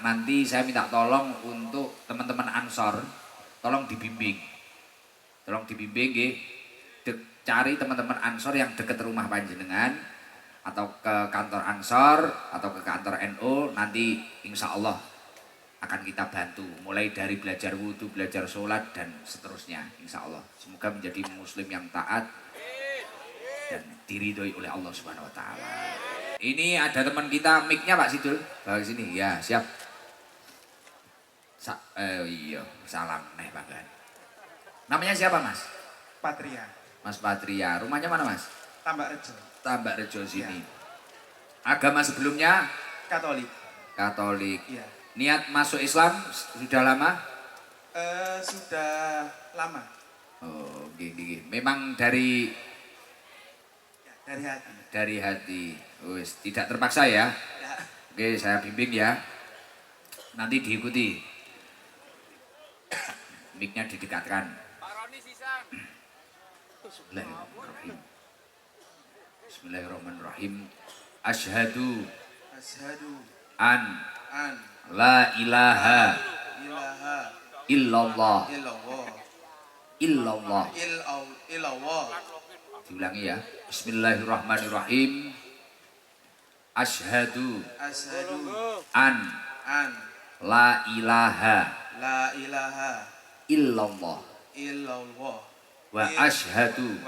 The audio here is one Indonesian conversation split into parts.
Nanti saya minta tolong untuk teman-teman Ansor, tolong dibimbing nggih. Cari teman-teman Ansor yang dekat rumah panjenengan atau ke kantor Ansor atau ke kantor NU, nanti insya Allah akan kita bantu mulai dari belajar wudhu, belajar sholat dan seterusnya insya Allah. Semoga menjadi muslim yang taat dan diridhoi oleh Allah Subhanahu wa taala. Ini ada teman kita, mic-nya Pak Sidul, bawa ke sini. Ya, siap. Iya, salam neh banggaan. Namanya siapa, Mas? Patria. Mas Patria. Rumahnya mana, Mas? Tambak Rejo. Tambak Rejo sini. Ya. Agama sebelumnya Katolik. Katolik. Iya. Niat masuk Islam sudah lama? Sudah lama. Oh, gini. Memang dari Dari hati. Dari hati. Wis, tidak terpaksa ya. Ya. Oke, saya bimbing ya. Nanti diikuti. Mic-nya didekatkan. Bismillahirrahmanirrahim. Bismillahirrahmanirrahim. Asyhadu an la ilaha illallah. Diulangi ya. Bismillahirrahmanirrahim. Asyhadu an la ilaha illallah. Wa asyhadu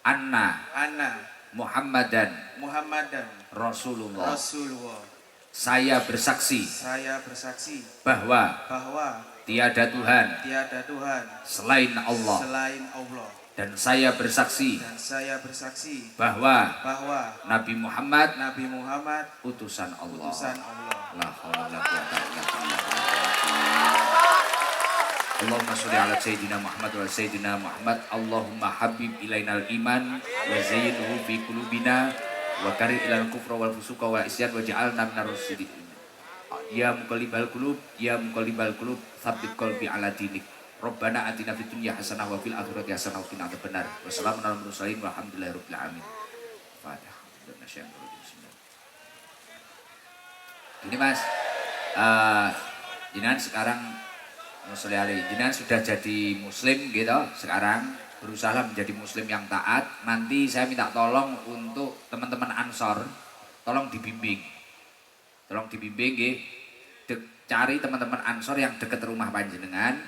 anna Muhammadan Rasulullah. Saya bersaksi bahwa tiada Tuhan selain Allah. Dan saya bersaksi bahwa Nabi Muhammad utusan Allah. La haula wala quwwata illa billah. Allahumma sholli ala sayyidina Muhammad wa sayyidina Muhammad. Allahumma habib ilainal iman wa zayyinhu fi qulubina wa karih ilal kufra wal fusuqa wal isyan waj'alna minar rasyidin. Ya muqallibal qulub, tsabbit qalbi ala dinik. Rabbana atina fid dunya hasanah wa fil akhirati hasanah wa qina adzabannar. Wassalamu ala mursalin walhamdulillahirabbil alamin. Fatihah. Ini Mas, jenengan sekarang jenengan sudah jadi muslim gitu, sekarang berusaha menjadi muslim yang taat. Nanti saya minta tolong untuk teman-teman Ansor, tolong dibimbing nggih. Cari teman-teman Ansor yang dekat rumah panjenengan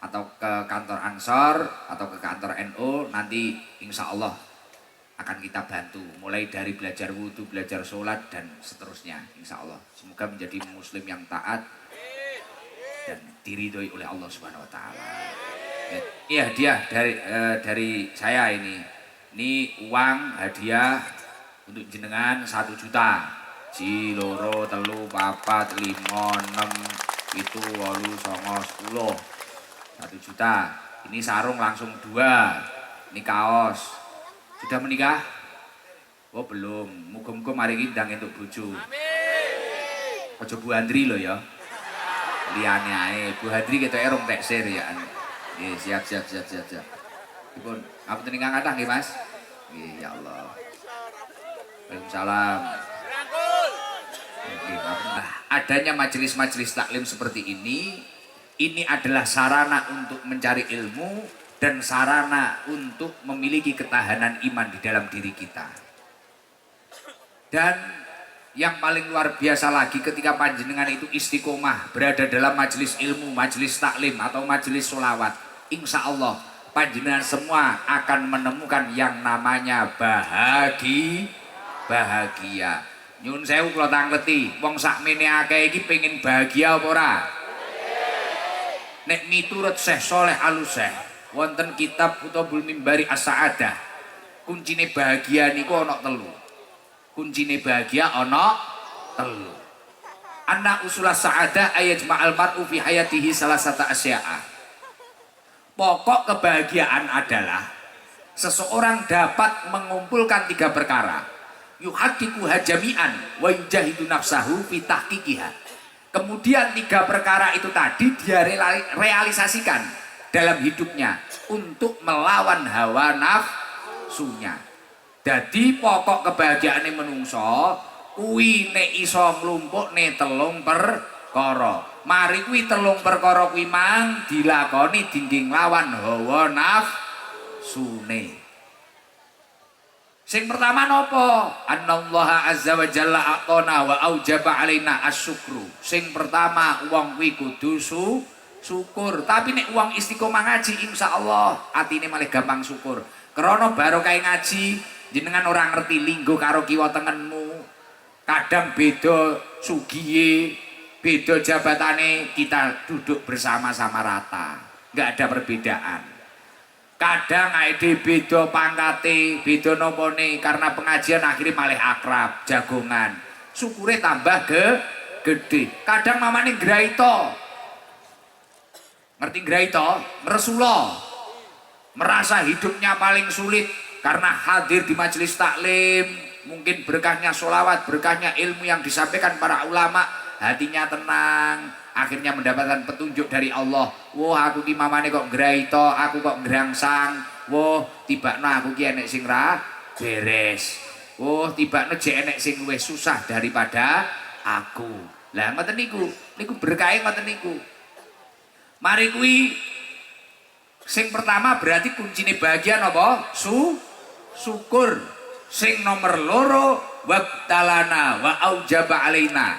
atau ke kantor Ansor atau ke kantor NU, nanti insya Allah akan kita bantu mulai dari belajar wudhu, belajar sholat dan seterusnya insya Allah. Semoga menjadi muslim yang taat dan diridhoi oleh Allah Subhanahu wa taala. Ini hadiah dari saya ini. Ini uang hadiah untuk jenengan 1 juta. Ji, loro, telu, papat, 5, 6, 7, 8, 9, 10. 1 juta. Ini sarung langsung 2. Ini kaos. Sudah menikah? Oh belum. Muga-muga mari iki ndang entuk bojo. Amin. Aja Bu Andri lho ya. Liyane ae. Bu Andri ketoke rong teksir ya. Nggih, siap. Dipun, ngapunten ingkang kathah nggih Mas. Nggih, ya Allah. Waalaikumsalam. Adanya majelis-majelis taklim seperti ini adalah sarana untuk mencari ilmu dan sarana untuk memiliki ketahanan iman di dalam diri kita. Dan yang paling luar biasa lagi ketika panjenengan itu istiqomah berada dalam majelis ilmu, majelis taklim atau majelis sholawat, insya Allah panjenengan semua akan menemukan yang namanya bahagia. Nyun sewu kula tangleti, wong sakmene akeh iki pengen bahagia apa ora? Nek miturut Syekh Sholeh Al-Syekh, wonten kitab Kutubul Mimbari As-Sa'adah, kuncine bahagia niku ana 3. Kuncine bahagia ana 3. Anna usulas sa'adah ayajma'al mar'u fi hayatihi salasata asya'a. Pokok kebahagiaan adalah seseorang dapat mengumpulkan 3 perkara. Yuhaqqiqu hajami'an wa yujahidu nafsahu fi tahqiqiha. Kemudian 3 perkara itu tadi dia realisasikan dalam hidupnya untuk melawan hawa nafsunya. Dadi pokok kebahagiaane menungso kuwi nek iso nglumpukne telung perkara. Mari kuwi telung perkara kuwi mang dilakoni dinding lawan hawa nafsune. Sing pertama nopo? Anallaha azza wa jalla a'tona wa aujaba alaina asyukru. Sing pertama wong kuwi kudu syukur. Tapi nek wong istiqomah ngaji insyaallah atine malah gampang syukur. Krana barokah ngaji jenengan orang ngerti linggo karo kiwa tengenmu. Kadang beda sugiye, beda jabatane, kita duduk bersama-sama rata. Enggak ada perbedaan. Kadang ae beda pangkate, beda nomone karena pengajian akhirnya malah akrab, jagongan. Syukure tambah gede. Kadang mamane graito. Ngerti graito? Meresula. Merasa hidupnya paling sulit karena hadir di majelis taklim, mungkin berkahnya sholawat, berkahnya ilmu yang disampaikan para ulama, hatinya tenang, akhirnya mendapatkan petunjuk dari Allah. Wah, aku ki mamane kok ngraito, aku kok ngrangsang. Wah, tibakno aku ki enek sing ra beres. Wah, tibakno jek enek sing luwih susah daripada aku. Lah ngoten niku berkahe ngoten niku. Mari kuwi sing pertama berarti kuncine bahagia napa? Syukur. Sing nomor loro wabtalana wa aujaba alaina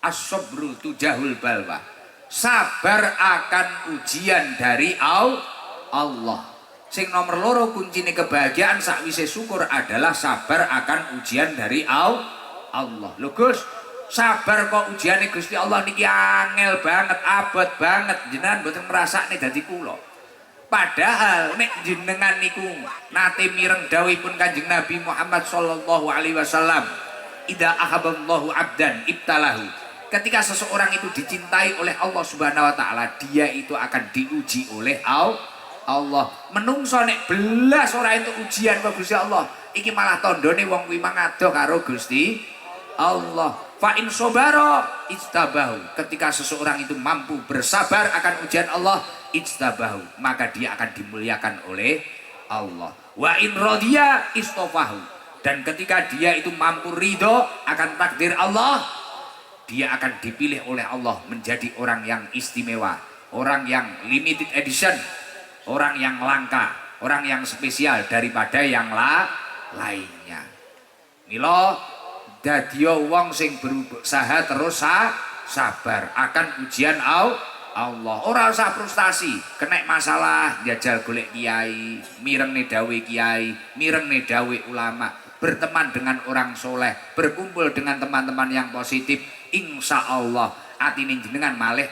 as-sabru tujahul balwa. Sabar akan ujian dari Allah. Sing nomor loro kuncine kebahagiaan sakwise syukur adalah sabar akan ujian dari Allah. Lho Gus, sabar kok ujiane Gusti Allah niki angel banget, abot banget. Jenengan mboten ngrasakne dadi kula. Padahal nek jenengan niku nate mireng dawuhipun Kanjeng Nabi Muhammad sallallahu alaihi wasallam, "Idza ahabballahu 'abdan ibtalahu." Ketika seseorang itu dicintai oleh Allah Subhanahu wa taala, dia itu akan diuji oleh Allah. Menungso nek belas ora entuk ujian karo Gusti Allah, iki malah tandane wong kuwi mangado karo Gusti Allah. Fa in sabara istabahu. Ketika seseorang itu mampu bersabar akan ujian Allah, istabahu, maka dia akan dimuliakan oleh Allah. Wa in radiya istafahu. Dan ketika dia itu mampu ridho akan takdir Allah, dia akan dipilih oleh Allah menjadi orang yang istimewa, orang yang limited edition, orang yang langka, orang yang spesial daripada yang lainnya. Mila dadiya wong sing berusaha terus sabar akan ujian Allah. Ora usah frustasi, kena masalah jajal golek kiai, mirengne dawuh kiai, mirengne dawuh ulama, berteman dengan orang soleh, berkumpul dengan teman-teman yang positif, insya Allah atine jenengan malih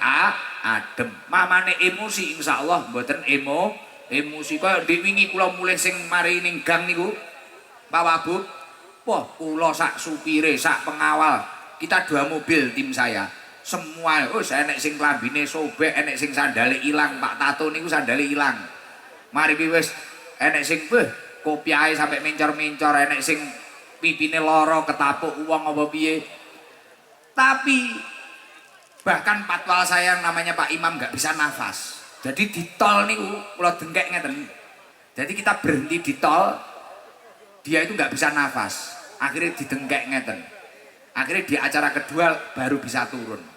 adem. Mamane emosi insya Allah mboten emosi kaya wingi kula mulih sing mari ning gang niku Pak Wabub. Wah, kula sak supire, sak pengawal, kita 2 mobil tim saya. Semua, enek sing klambine sobek, enek sing sandale ilang, Pak Tato niku sandale ilang. Mari ki wis enek sing kopiahe sampai mencor-mencor, enek sing pipine lara ketapuk uang apa piye. Tapi bahkan patwal saya yang namanya Pak Imam nggak bisa nafas. Jadi di tol niku kula dengkek ngeten. Jadi kita berhenti di tol, dia itu nggak bisa nafas, akhirnya didengkek ngeten. Akhirnya di acara kedua baru bisa turun.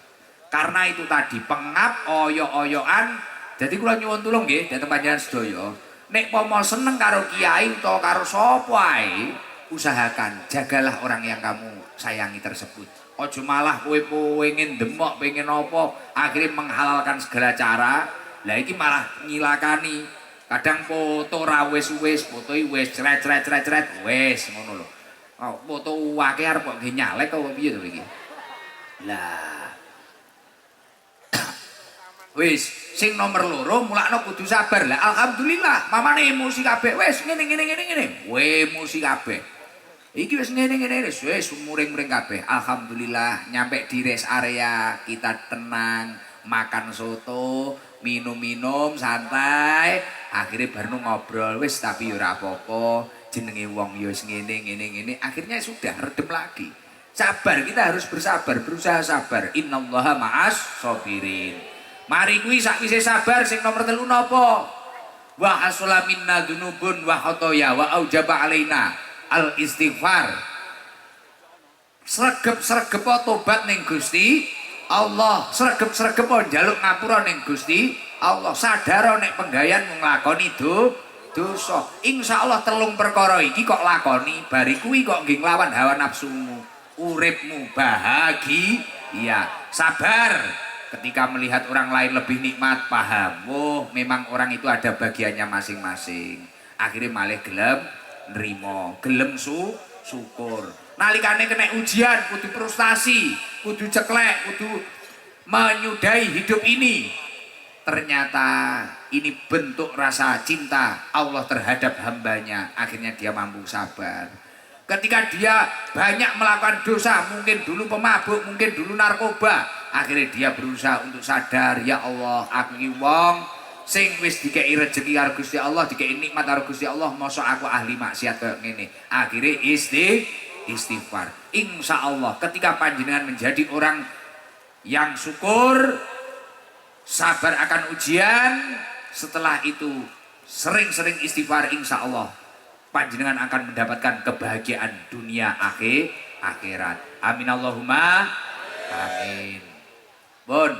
Karena itu tadi pengap oyo-oyoan. Jadi kula nyuwun tulung nggih dhateng panjenengan sedaya, nek pomo seneng karo kiai utawa karo sapa ae, usahakan jagalah orang yang kamu sayangi tersebut. Ojo malah kowe pengen demok, pengen apa, akhirnya menghalalkan segala cara. Lah iki malah nyilakani. Kadang foto ra wis-wis, fotoi wis cret wis ngono lho. Oh, foto akeh arep kok nyalek kok piye to iki. Lah. Wis, sing nomor loro mulakno kudu sabar. Lah alhamdulillah, mamane emosi kabeh. Wis ngene. Weh emosi kabeh. Iki wis ngene wis muring-muring kabeh. Alhamdulillah nyampe di rest area, kita tenang, makan soto, minum santai, akhirnya baru ngobrol wis tapi ora apa-apa, jenenge wong ya wis ngene, akhirnya sudah redem lagi. Sabar, kita harus bersabar, berusaha sabar. Innallaha ma'as sabirin. Mari kuwi sakwise sabar sing nomor 3 napa? wa hasula minna dzunubun wa khotoya wa aujaba alaina al istighfar. Sregep-sregep tobat ning Gusti Allah, sregep-sregep njaluk ngapura ning Gusti Allah, sadar nek penggayan nglakoni dosa. Insyaallah telung perkara iki kok lakoni, bari kuwi kok nggih nglawan hawa nafsumu, uripmu bahagia, sabar. Ketika melihat orang lain lebih nikmat, paham, oh memang orang itu ada bagiannya masing-masing. Akhirnya malah gelem nrimo, gelem syukur. Nalikane kena ujian, kudu frustasi, kudu ceklek, kudu menyudahi hidup ini. Ternyata ini bentuk rasa cinta Allah terhadap hambanya. Akhirnya dia mampu sabar. Ketika dia banyak melakukan dosa, mungkin dulu pemabuk, mungkin dulu narkoba, akhirnya dia berusaha untuk sadar, ya Allah, aku iki wong sing wis dikei rezeki karo Gusti Allah, dikei nikmat karo Gusti Allah, mosok aku ahli maksiat kayak ngene. Akhirnya istighfar. Insya Allah ketika panjenengan menjadi orang yang syukur, sabar akan ujian, setelah itu sering-sering istighfar, insya Allah panjenengan akan mendapatkan kebahagiaan dunia akhirat. Amin Allahumma amin. Bon.